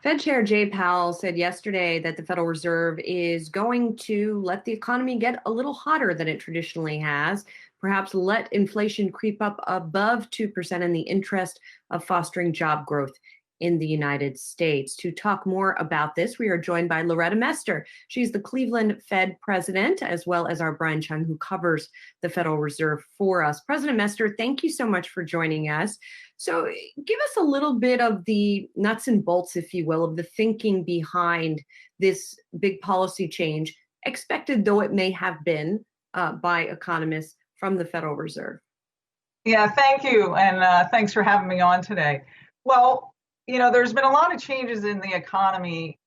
Fed Chair Jay Powell said yesterday that the Federal Reserve is going to let the economy get a little hotter than it traditionally has, perhaps let inflation creep up above 2% in the interest of fostering job growth in the United States. To talk more about this, we are joined by Loretta Mester. She's the Cleveland Fed president, as well as our Brian Chung, who covers the Federal Reserve for us. President Mester, thank you so much for joining us. So give us a little bit of the nuts and bolts, if you will, of the thinking behind this big policy change, expected though it may have been by economists from the Federal Reserve. Yeah, thank you. And thanks for having me on today. Well, there's been a lot of changes in the economy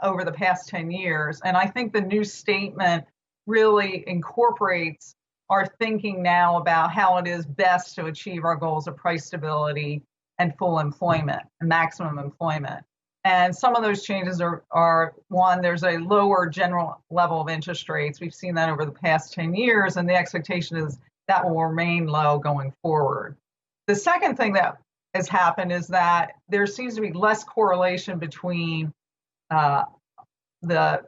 over the past 10 years. And I think the new statement really incorporates our thinking now about how it is best to achieve our goals of price stability and full employment, and maximum employment. And some of those changes are one, there's a lower general level of interest rates. We've seen that over the past 10 years, and the expectation is that will remain low going forward. The second thing that has happened is that there seems to be less correlation between the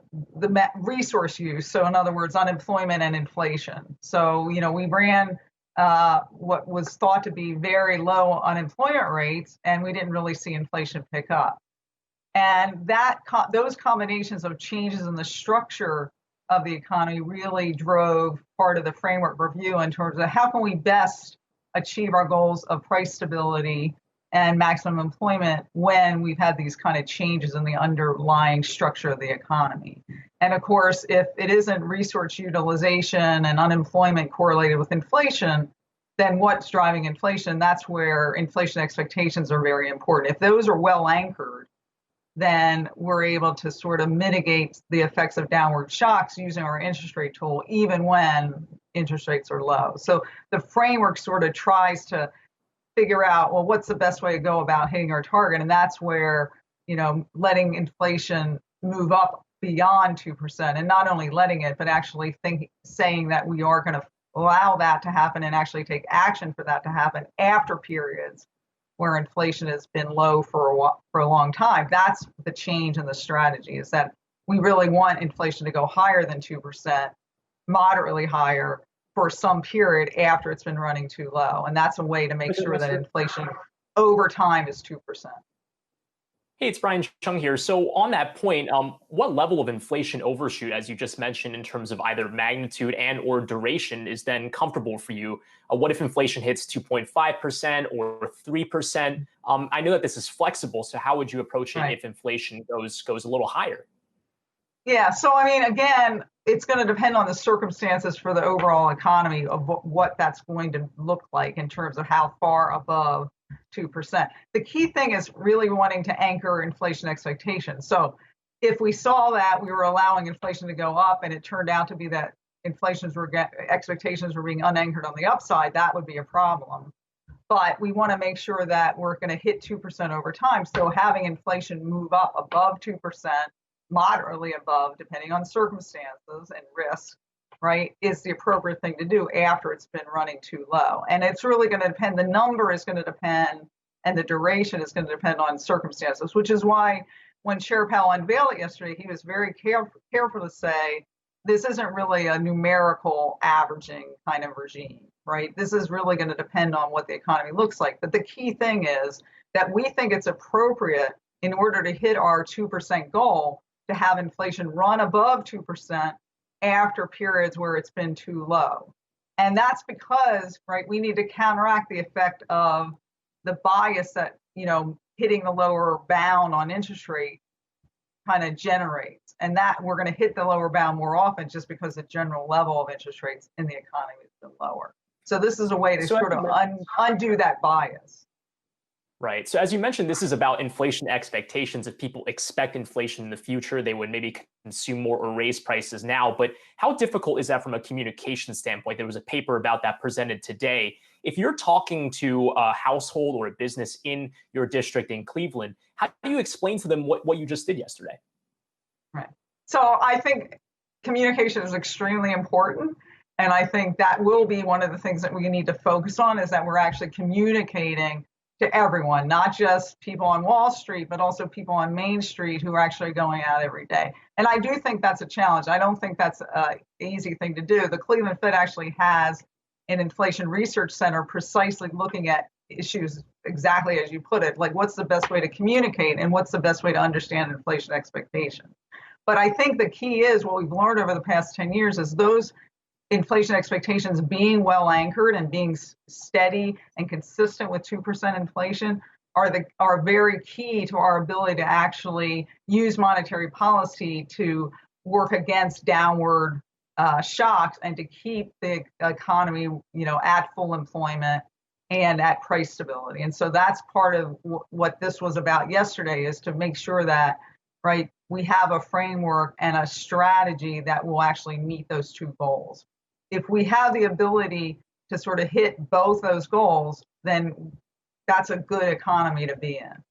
resource use. So in other words, unemployment and inflation. So, we ran what was thought to be very low unemployment rates, and we didn't really see inflation pick up. And those combinations of changes in the structure of the economy really drove part of the framework review in terms of how can we best achieve our goals of price stability and maximum employment when we've had these kind of changes in the underlying structure of the economy. And of course, if it isn't resource utilization and unemployment correlated with inflation, then what's driving inflation? That's where inflation expectations are very important. If those are well anchored, then we're able to sort of mitigate the effects of downward shocks using our interest rate tool, even when interest rates are low. So the framework sort of tries to figure out, well, what's the best way to go about hitting our target? And that's where, letting inflation move up beyond 2%, and not only letting it, but actually saying that we are going to allow that to happen and actually take action for that to happen after periods where inflation has been low for a long time. That's the change in the strategy, is that we really want inflation to go higher than 2%, moderately higher, for some period after it's been running too low. And that's a way to make sure that inflation over time is 2%. Hey, it's Brian Chung here. So on that point, what level of inflation overshoot, as you just mentioned, in terms of either magnitude and or duration is then comfortable for you? What if inflation hits 2.5% or 3%? I know that this is flexible, so how would you approach it if inflation goes a little higher? Yeah, so again, it's going to depend on the circumstances for the overall economy of what that's going to look like in terms of how far above 2%. The key thing is really wanting to anchor inflation expectations. So if we saw that we were allowing inflation to go up and it turned out to be that expectations were being unanchored on the upside, that would be a problem. But we want to make sure that we're going to hit 2% over time. So having inflation move up above 2%, moderately above, depending on circumstances and risk, right, is the appropriate thing to do after it's been running too low. And it's really going to depend, the number is going to depend, and the duration is going to depend on circumstances, which is why when Chair Powell unveiled it yesterday, he was very careful to say, this isn't really a numerical averaging kind of regime, right? This is really going to depend on what the economy looks like. But the key thing is that we think it's appropriate in order to hit our 2% goal to have inflation run above 2% after periods where it's been too low. And that's because, right, we need to counteract the effect of the bias that, hitting the lower bound on interest rate kind of generates. And that we're going to hit the lower bound more often just because the general level of interest rates in the economy has been lower. So this is a way to sort of undo that bias. Right. So as you mentioned, this is about inflation expectations. If people expect inflation in the future, they would maybe consume more or raise prices now. But how difficult is that from a communication standpoint? There was a paper about that presented today. If you're talking to a household or a business in your district in Cleveland, how do you explain to them what you just did yesterday? Right. So I think communication is extremely important. And I think that will be one of the things that we need to focus on, is that we're actually communicating to everyone, not just people on Wall Street, but also people on Main Street who are actually going out every day. And I do think that's a challenge. I don't think that's an easy thing to do. The Cleveland Fed actually has an inflation research center precisely looking at issues exactly as you put it, like what's the best way to communicate and what's the best way to understand inflation expectations. But I think the key is what we've learned over the past 10 years is those inflation expectations being well anchored and being steady and consistent with 2% inflation are very key to our ability to actually use monetary policy to work against downward shocks and to keep the economy, at full employment and at price stability. And so that's part of what this was about yesterday, is to make sure that, right, we have a framework and a strategy that will actually meet those two goals. If we have the ability to sort of hit both those goals, then that's a good economy to be in.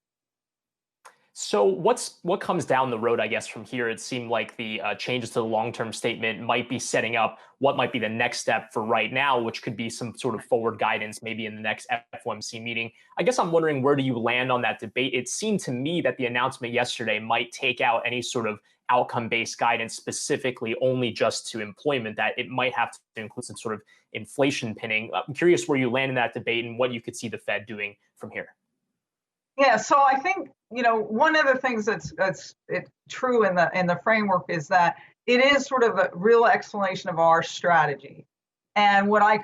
So what comes down the road, I guess, from here? It seemed like the changes to the long-term statement might be setting up what might be the next step for right now, which could be some sort of forward guidance, maybe in the next FOMC meeting. I guess I'm wondering, where do you land on that debate? It seemed to me that the announcement yesterday might take out any sort of outcome-based guidance specifically only just to employment, that it might have to include some sort of inflation pinning. I'm curious where you land in that debate and what you could see the Fed doing from here. Yeah, so I think, one of the things that's true in the framework is that it is sort of a real explanation of our strategy. And what I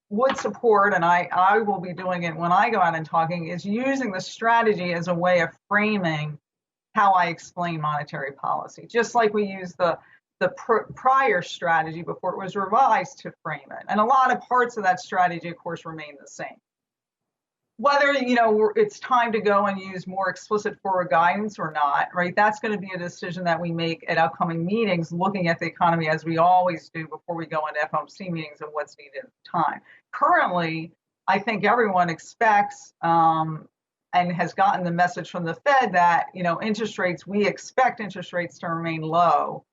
would support, and I will be doing it when I go out and talking, is using the strategy as a way of framing how I explain monetary policy, just like we used the prior strategy before it was revised to frame it. And a lot of parts of that strategy, of course, remain the same. Whether, it's time to go and use more explicit forward guidance or not, right? That's going to be a decision that we make at upcoming meetings, looking at the economy as we always do before we go into FOMC meetings and what's needed at the time. Currently, I think everyone expects and has gotten the message from the Fed that, we expect interest rates to remain low,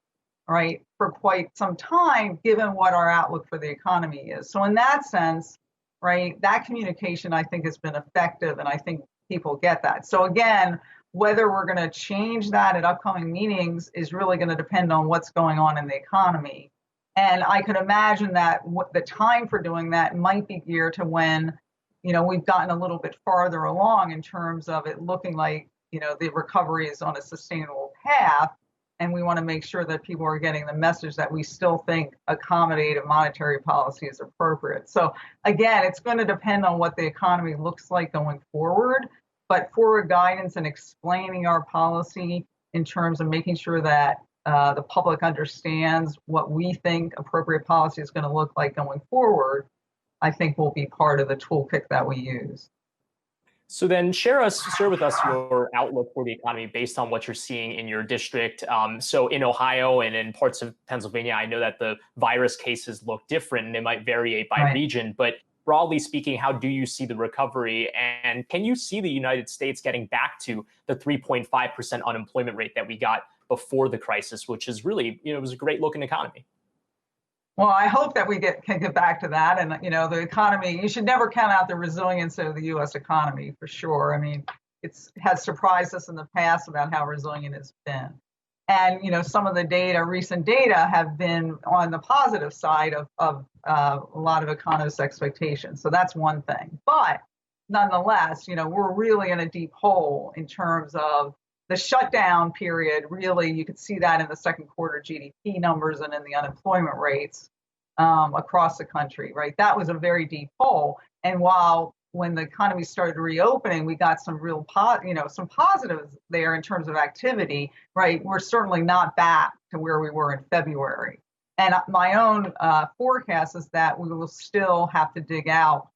right, for quite some time, given what our outlook for the economy is. So in that sense, right, that communication, I think, has been effective, and I think people get that. So again, whether we're going to change that at upcoming meetings is really going to depend on what's going on in the economy. And I could imagine that the time for doing that might be geared to when, we've gotten a little bit farther along in terms of it looking like, the recovery is on a sustainable path. And we want to make sure that people are getting the message that we still think accommodative monetary policy is appropriate. So again, it's going to depend on what the economy looks like going forward, but forward guidance and explaining our policy in terms of making sure that the public understands what we think appropriate policy is going to look like going forward, I think will be part of the toolkit that we use. So then share with us your outlook for the economy based on what you're seeing in your district. So in Ohio and in parts of Pennsylvania, I know that the virus cases look different and they might vary by region, but broadly speaking, how do you see the recovery? And can you see the United States getting back to the 3.5% unemployment rate that we got before the crisis, which is really, it was a great looking economy? Well, I hope that we can get back to that. And, the economy, you should never count out the resilience of the U.S. economy, for sure. I mean, it has surprised us in the past about how resilient it's been. And, some of the recent data have been on the positive side of a lot of economists' expectations. So that's one thing. But nonetheless, we're really in a deep hole in terms of the shutdown period. Really, you could see that in the second quarter GDP numbers and in the unemployment rates across the country, right? That was a very deep hole. And when the economy started reopening, we got some real some positives there in terms of activity, right? We're certainly not back to where we were in February. And my own forecast is that we will still have to dig out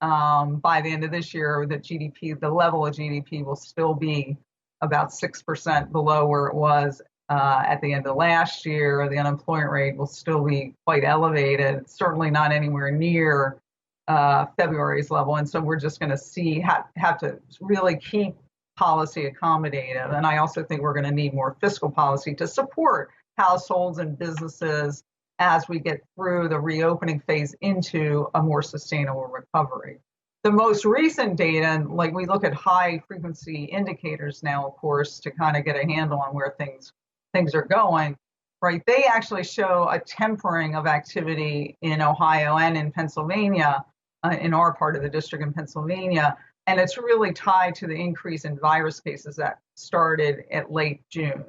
by the end of this year. The level of GDP will still be about 6% below where it was at the end of last year. The unemployment rate will still be quite elevated, certainly not anywhere near February's level. And so we're just going to have to really keep policy accommodative. And I also think we're going to need more fiscal policy to support households and businesses as we get through the reopening phase into a more sustainable recovery. The most recent data, like we look at high frequency indicators now, of course, to kind of get a handle on where things are going, right? They actually show a tempering of activity in Ohio and in Pennsylvania, in our part of the district in Pennsylvania. And it's really tied to the increase in virus cases that started at late June.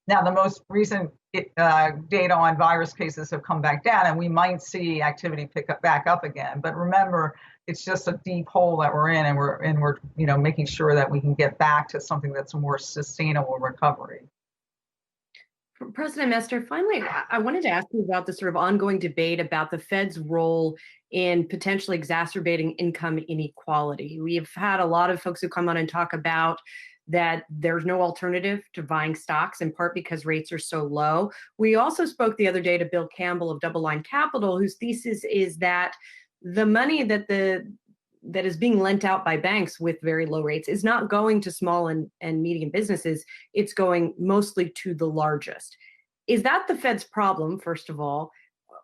Now, the most recent data on virus cases have come back down, and we might see activity back up again. But remember, it's just a deep hole that we're in, and we're making sure that we can get back to something that's a more sustainable recovery. President Mester, finally, I wanted to ask you about the sort of ongoing debate about the Fed's role in potentially exacerbating income inequality. We've had a lot of folks who come on and talk about that there's no alternative to buying stocks, in part because rates are so low. We also spoke the other day to Bill Campbell of Double Line Capital, whose thesis is that the money that is being lent out by banks with very low rates is not going to small and medium businesses. It's going mostly to the largest. Is that the Fed's problem, first of all,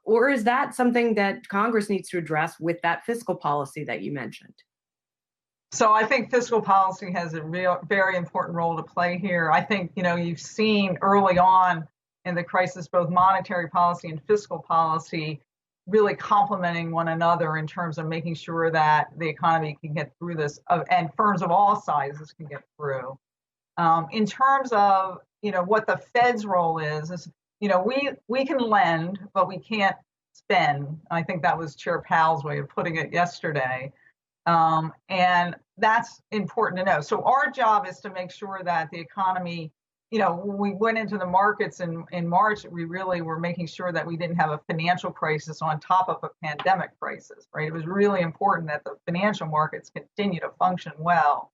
or is that something that Congress needs to address with that fiscal policy that you mentioned? So I think fiscal policy has a very important role to play here. I think, you've seen early on in the crisis, both monetary policy and fiscal policy really complementing one another in terms of making sure that the economy can get through this, and firms of all sizes can get through. In terms of what the Fed's role is we can lend, but we can't spend. I think that was Chair Powell's way of putting it yesterday, and that's important to know. So our job is to make sure that the economy. When we went into the markets in March, we really were making sure that we didn't have a financial crisis on top of a pandemic crisis, right? It was really important that the financial markets continue to function well.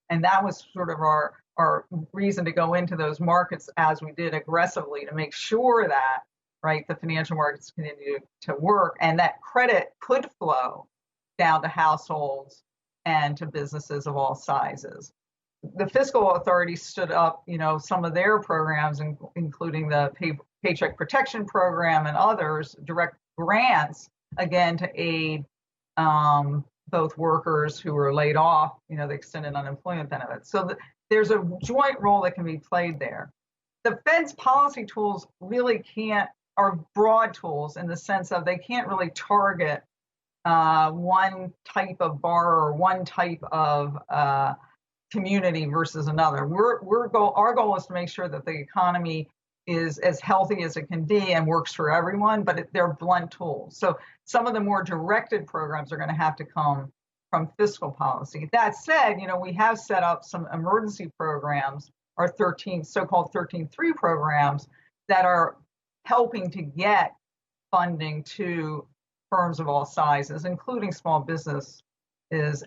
And that was sort of our reason to go into those markets as we did aggressively, to make sure that, right, the financial markets continue to work and that credit could flow down to households and to businesses of all sizes. The fiscal authority stood up, some of their programs, including the Paycheck Protection Program and others, direct grants, again, to aid both workers who were laid off, the extended unemployment benefits. So there's a joint role that can be played there. The Fed's policy tools really are broad tools in the sense of they can't really target one type of borrower or one type of community versus another. Our goal is to make sure that the economy is as healthy as it can be and works for everyone, but they're blunt tools. So some of the more directed programs are going to have to come from fiscal policy. That said, we have set up some emergency programs, our so-called 13-3 programs, that are helping to get funding to firms of all sizes, including small business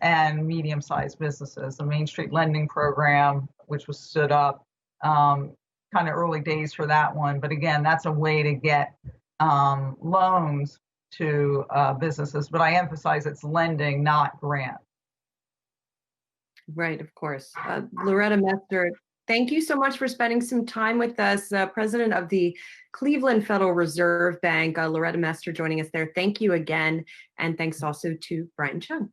and medium-sized businesses. The Main Street Lending Program, which was stood up, kind of early days for that one. But again, that's a way to get loans to businesses. But I emphasize it's lending, not grant. Right, of course. Loretta Mester, thank you so much for spending some time with us. President of the Cleveland Federal Reserve Bank, Loretta Mester, joining us there. Thank you again. And thanks also to Brian Chung.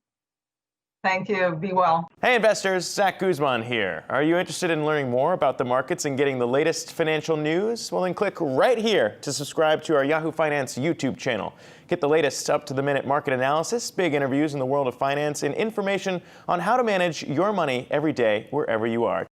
Thank you. Be well. Hey, investors. Zach Guzman here. Are you interested in learning more about the markets and getting the latest financial news? Well, then click right here to subscribe to our Yahoo Finance YouTube channel. Get the latest up-to-the-minute market analysis, big interviews in the world of finance, and information on how to manage your money every day wherever you are.